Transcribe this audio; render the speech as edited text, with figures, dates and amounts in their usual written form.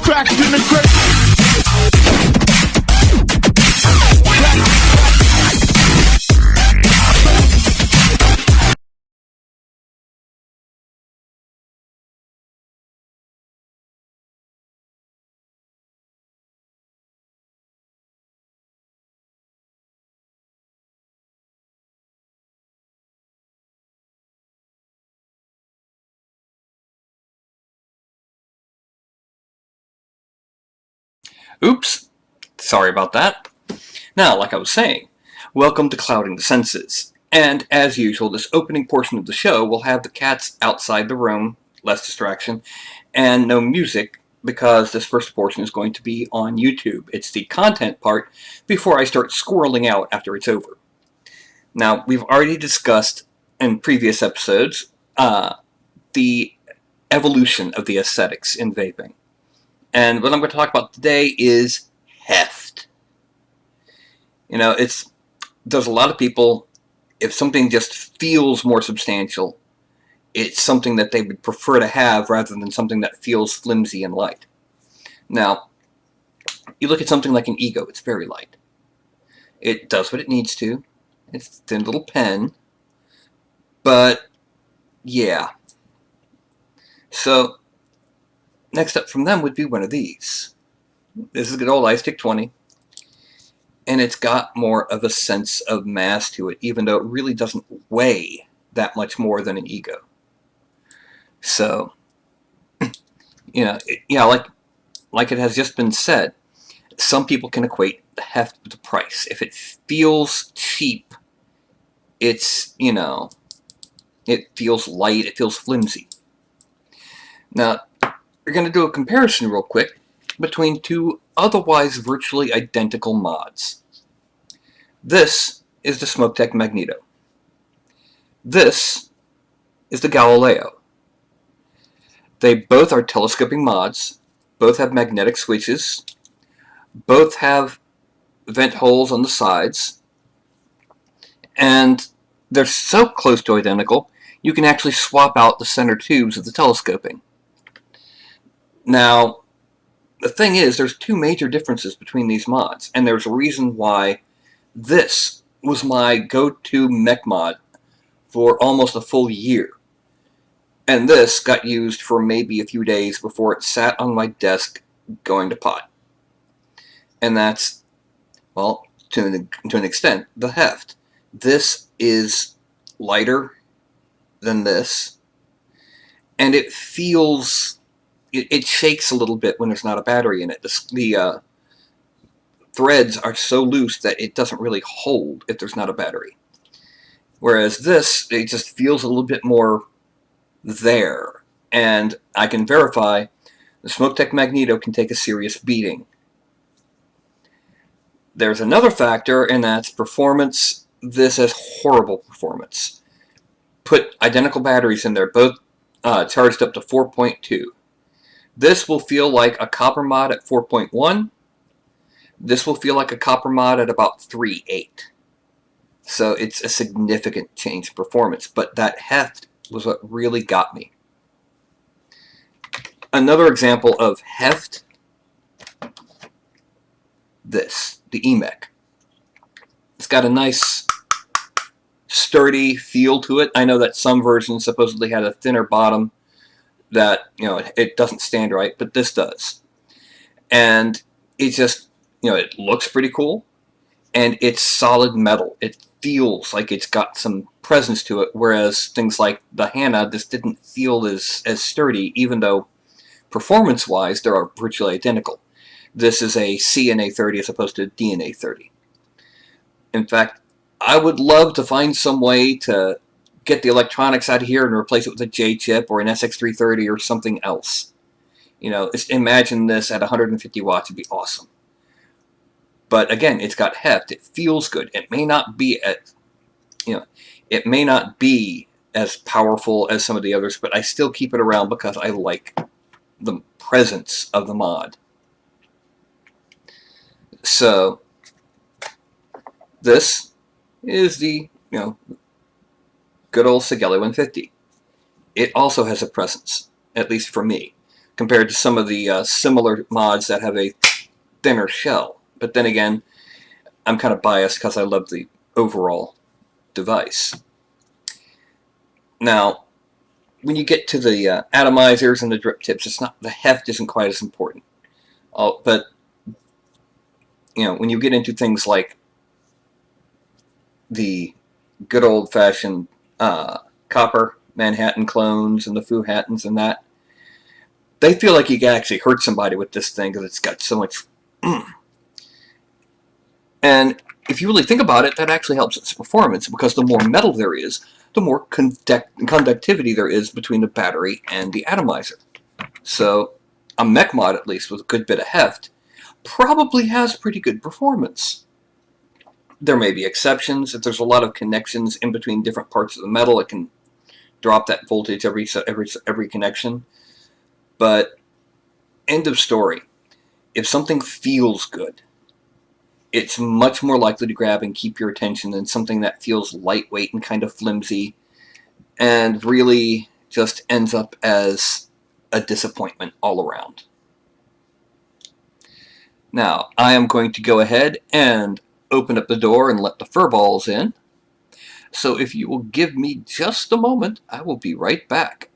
cracked in the crate. Oops, sorry about that. Now, like I was saying, welcome to Clouding the Senses. And as usual, this opening portion of the show will have the cats outside the room, less distraction, and no music, because this first portion is going to be on YouTube. It's the content part before I start squirreling out after it's over. Now, we've already discussed in previous episodes the evolution of the aesthetics in vaping. And what I'm going to talk about today is heft. You know, there's a lot of people, if something just feels more substantial, it's something that they would prefer to have rather than something that feels flimsy and light. Now, you look at something like an Ego, it's very light. It does what it needs to. It's a thin little pen. But, yeah. So, next up from them would be one of these. This is a good old iStick 20. And it's got more of a sense of mass to it, even though it really doesn't weigh that much more than an Ego. So, you know, like it has just been said, some people can equate the heft with the price. If it feels cheap, it's, you know, it feels light, it feels flimsy. Now, we're going to do a comparison real quick between two otherwise virtually identical mods. This is the Smoke-Tech Magneto. This is the Galileo. They both are telescoping mods, both have magnetic switches, both have vent holes on the sides, and they're so close to identical, you can actually swap out the center tubes of the telescoping. Now, the thing is, there's two major differences between these mods, and there's a reason why this was my go-to mech mod for almost a full year. And this got used for maybe a few days before it sat on my desk going to pot. And that's, well, to an extent, the heft. This is lighter than this, and it feels, it shakes a little bit when there's not a battery in it. The threads are so loose that it doesn't really hold if there's not a battery. Whereas this, it just feels a little bit more there. And I can verify the Smoke-Tech Magneto can take a serious beating. There's another factor, and that's performance. This has horrible performance. Put identical batteries in there, both charged up to 4.2. This will feel like a copper mod at 4.1. This will feel like a copper mod at about 3.8. So it's a significant change in performance, but that heft was what really got me. Another example of heft, this, the EMEC. It's got a nice sturdy feel to it. I know that some versions supposedly had a thinner bottom that, you know, it doesn't stand right, but this does. And it just, you know, it looks pretty cool, and it's solid metal. It feels like it's got some presence to it, whereas things like the Hannah just didn't feel as sturdy, even though performance-wise they are virtually identical. This is a CNA 30 as opposed to a DNA 30. In fact, I would love to find some way to get the electronics out of here and replace it with a J chip or an SX330 or something else. You know, imagine this at 150 watts would be awesome. But again, it's got heft. It feels good. It may not be it may not be as powerful as some of the others, but I still keep it around because I like the presence of the mod. So this is the, you know, good old Sigeli 150. It also has a presence, at least for me, compared to some of the similar mods that have a thinner shell. But then again, I'm kind of biased because I love the overall device. Now, when you get to the atomizers and the drip tips, it's not, the heft isn't quite as important. But you know, when you get into things like the good old-fashioned copper Manhattan clones and the Fuhattons and that, they feel like you can actually hurt somebody with this thing because it's got so much. And if you really think about it, that actually helps its performance, because the more metal there is, the more conductivity there is between the battery and the atomizer. So a mech mod, at least, with a good bit of heft, probably has pretty good performance. There may be exceptions. If there's a lot of connections in between different parts of the metal, it can drop that voltage every connection. But end of story. If something feels good, it's much more likely to grab and keep your attention than something that feels lightweight and kind of flimsy and really just ends up as a disappointment all around. Now, I am going to go ahead and open up the door and let the furballs in. So if you will give me just a moment, I will be right back.